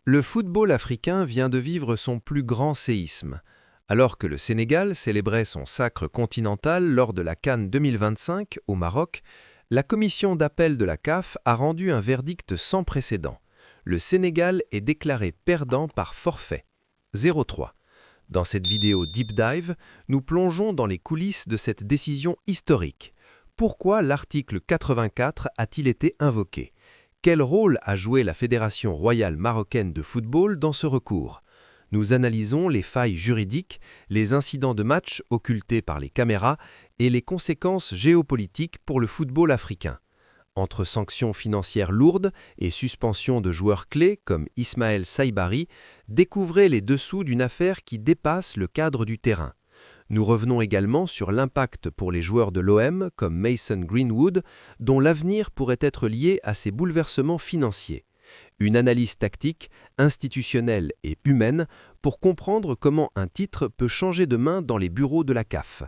Le football africain vient de vivre son plus grand séisme. Alors que le Sénégal célébrait son sacre continental lors de la CAN 2025 au Maroc, la commission d'appel de la CAF a rendu un verdict sans précédent. Le Sénégal est déclaré perdant par forfait. 0-3. Dans cette vidéo Deep Dive, nous plongeons dans les coulisses de cette décision historique. Pourquoi l'article 84 a-t-il été invoqué ? Quel rôle a joué la Fédération royale marocaine de football dans ce recours ? Nous analysons les failles juridiques, les incidents de match occultés par les caméras et les conséquences géopolitiques pour le football africain. Entre sanctions financières lourdes et suspension de joueurs clés comme Ismaël Saibari, découvrez les dessous d'une affaire qui dépasse le cadre du terrain. Nous revenons également sur l'impact pour les joueurs de l'OM comme Mason Greenwood, dont l'avenir pourrait être lié à ces bouleversements financiers. Une analyse tactique, institutionnelle et humaine pour comprendre comment un titre peut changer de main dans les bureaux de la CAF.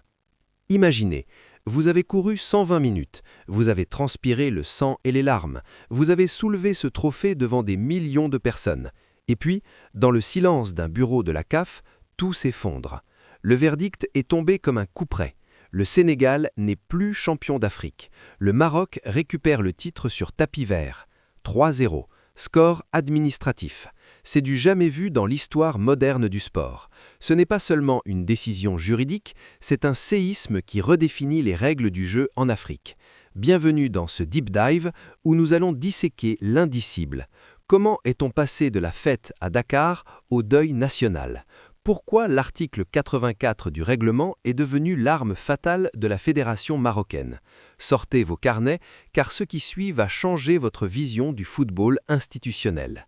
Imaginez, vous avez couru 120 minutes, vous avez transpiré le sang et les larmes, vous avez soulevé ce trophée devant des millions de personnes. Et puis, dans le silence d'un bureau de la CAF, tout s'effondre. Le verdict est tombé comme un couperet. Le Sénégal n'est plus champion d'Afrique. Le Maroc récupère le titre sur tapis vert. 3-0. Score administratif. C'est du jamais vu dans l'histoire moderne du sport. Ce n'est pas seulement une décision juridique, c'est un séisme qui redéfinit les règles du jeu en Afrique. Bienvenue dans ce Deep Dive où nous allons disséquer l'indicible. Comment est-on passé de la fête à Dakar au deuil national ? Pourquoi l'article 84 du règlement est devenu l'arme fatale de la fédération marocaine? Sortez vos carnets, car ce qui suit va changer votre vision du football institutionnel.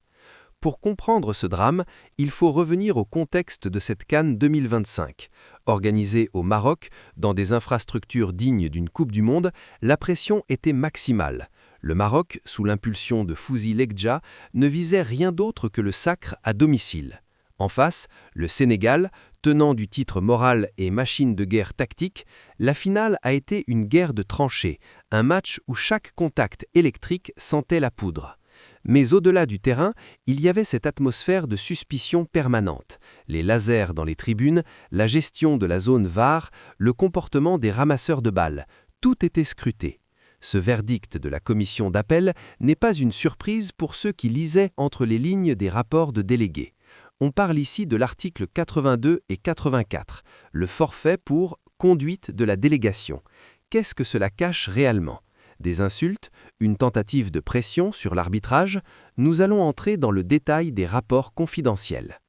Pour comprendre ce drame, il faut revenir au contexte de cette CAN 2025. Organisée au Maroc, dans des infrastructures dignes d'une Coupe du Monde, la pression était maximale. Le Maroc, sous l'impulsion de Fouzi Lekdja, ne visait rien d'autre que le sacre à domicile. En face, le Sénégal, tenant du titre moral et machine de guerre tactique, la finale a été une guerre de tranchées, un match où chaque contact électrique sentait la poudre. Mais au-delà du terrain, il y avait cette atmosphère de suspicion permanente. Les lasers dans les tribunes, la gestion de la zone VAR, le comportement des ramasseurs de balles, tout était scruté. Ce verdict de la commission d'appel n'est pas une surprise pour ceux qui lisaient entre les lignes des rapports de délégués. On parle ici de l'article 82 et 84, le forfait pour conduite de la délégation. Qu'est-ce que cela cache réellement ? Des insultes, une tentative de pression sur l'arbitrage, nous allons entrer dans le détail des rapports confidentiels.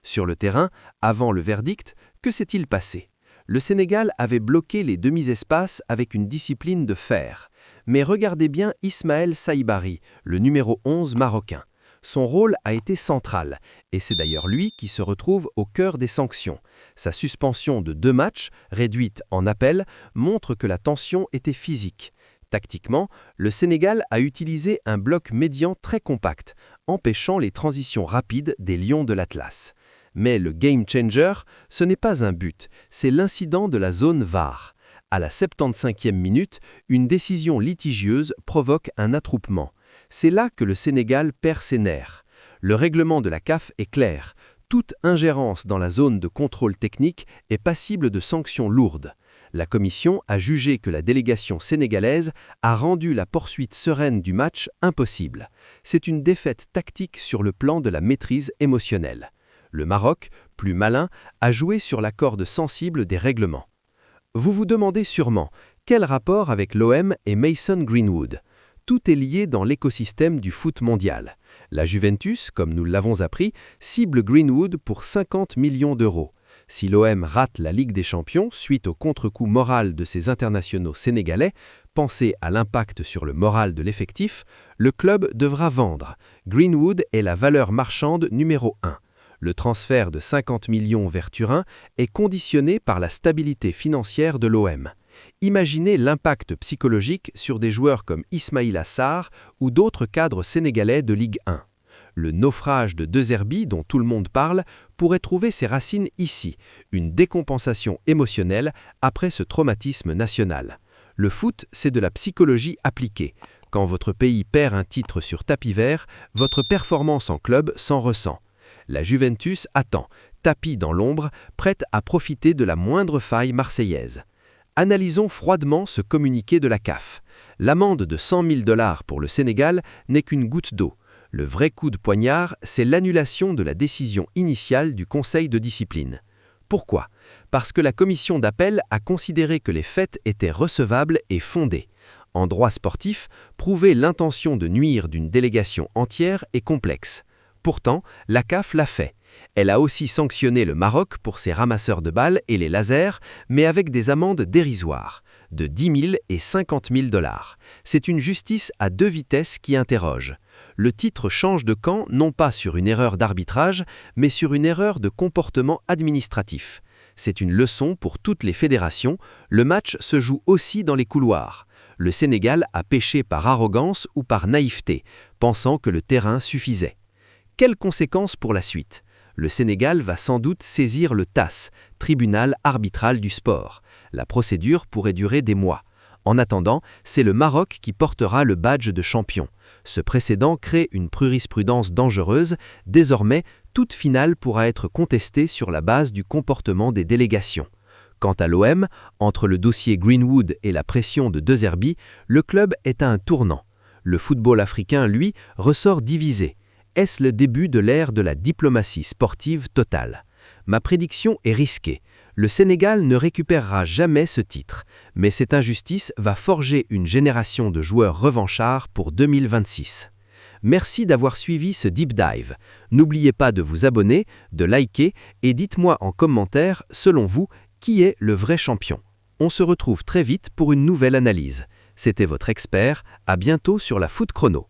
Sur le terrain, avant le verdict, que s'est-il passé ? Le Sénégal avait bloqué les demi-espaces avec une discipline de fer. Mais regardez bien Ismaël Saibari, le numéro 11 marocain. Son rôle a été central, et c'est d'ailleurs lui qui se retrouve au cœur des sanctions. Sa suspension de 2 matchs, réduite en appel, montre que la tension était physique. Tactiquement, le Sénégal a utilisé un bloc médian très compact, empêchant les transitions rapides des Lions de l'Atlas. Mais le game changer, ce n'est pas un but, c'est l'incident de la zone VAR. À la 75e minute, une décision litigieuse provoque un attroupement. C'est là que le Sénégal perd ses nerfs. Le règlement de la CAF est clair. Toute ingérence dans la zone de contrôle technique est passible de sanctions lourdes. La commission a jugé que la délégation sénégalaise a rendu la poursuite sereine du match impossible. C'est une défaite tactique sur le plan de la maîtrise émotionnelle. Le Maroc, plus malin, a joué sur la corde sensible des règlements. Vous vous demandez sûrement, quel rapport avec l'OM et Mason Greenwood ? Tout est lié dans l'écosystème du foot mondial. La Juventus, comme nous l'avons appris, cible Greenwood pour 50 millions d'euros. Si l'OM rate la Ligue des Champions suite au contre-coup moral de ses internationaux sénégalais, pensez à l'impact sur le moral de l'effectif, le club devra vendre. Greenwood est la valeur marchande numéro 1. Le transfert de 50 millions vers Turin est conditionné par la stabilité financière de l'OM. Imaginez l'impact psychologique sur des joueurs comme Ismaïla Sarr ou d'autres cadres sénégalais de Ligue 1. Le naufrage de De Zerbi dont tout le monde parle pourrait trouver ses racines ici, une décompensation émotionnelle après ce traumatisme national. Le foot, c'est de la psychologie appliquée. Quand votre pays perd un titre sur tapis vert, votre performance en club s'en ressent. La Juventus attend, tapis dans l'ombre, prête à profiter de la moindre faille marseillaise. Analysons froidement ce communiqué de la CAF. L'amende de 100 000 $ pour le Sénégal n'est qu'une goutte d'eau. Le vrai coup de poignard, c'est l'annulation de la décision initiale du Conseil de discipline. Pourquoi? Parce que la commission d'appel a considéré que les faits étaient recevables et fondés. En droit sportif, prouver l'intention de nuire d'une délégation entière est complexe. Pourtant, la CAF l'a fait. Elle a aussi sanctionné le Maroc pour ses ramasseurs de balles et les lasers, mais avec des amendes dérisoires, de 10 000 et 50 000 $. C'est une justice à deux vitesses qui interroge. Le titre change de camp non pas sur une erreur d'arbitrage, mais sur une erreur de comportement administratif. C'est une leçon pour toutes les fédérations, le match se joue aussi dans les couloirs. Le Sénégal a péché par arrogance ou par naïveté, pensant que le terrain suffisait. Quelles conséquences pour la suite? Le Sénégal va sans doute saisir le TAS, Tribunal arbitral du sport. La procédure pourrait durer des mois. En attendant, c'est le Maroc qui portera le badge de champion. Ce précédent crée une jurisprudence dangereuse. Désormais, toute finale pourra être contestée sur la base du comportement des délégations. Quant à l'OM, entre le dossier Greenwood et la pression de De Zerbi, le club est à un tournant. Le football africain, lui, ressort divisé. Est-ce le début de l'ère de la diplomatie sportive totale? Ma prédiction est risquée. Le Sénégal ne récupérera jamais ce titre, mais cette injustice va forger une génération de joueurs revanchards pour 2026. Merci d'avoir suivi ce deep dive. N'oubliez pas de vous abonner, de liker et dites-moi en commentaire, selon vous, qui est le vrai champion. On se retrouve très vite pour une nouvelle analyse. C'était votre expert, à bientôt sur la Foot Chrono.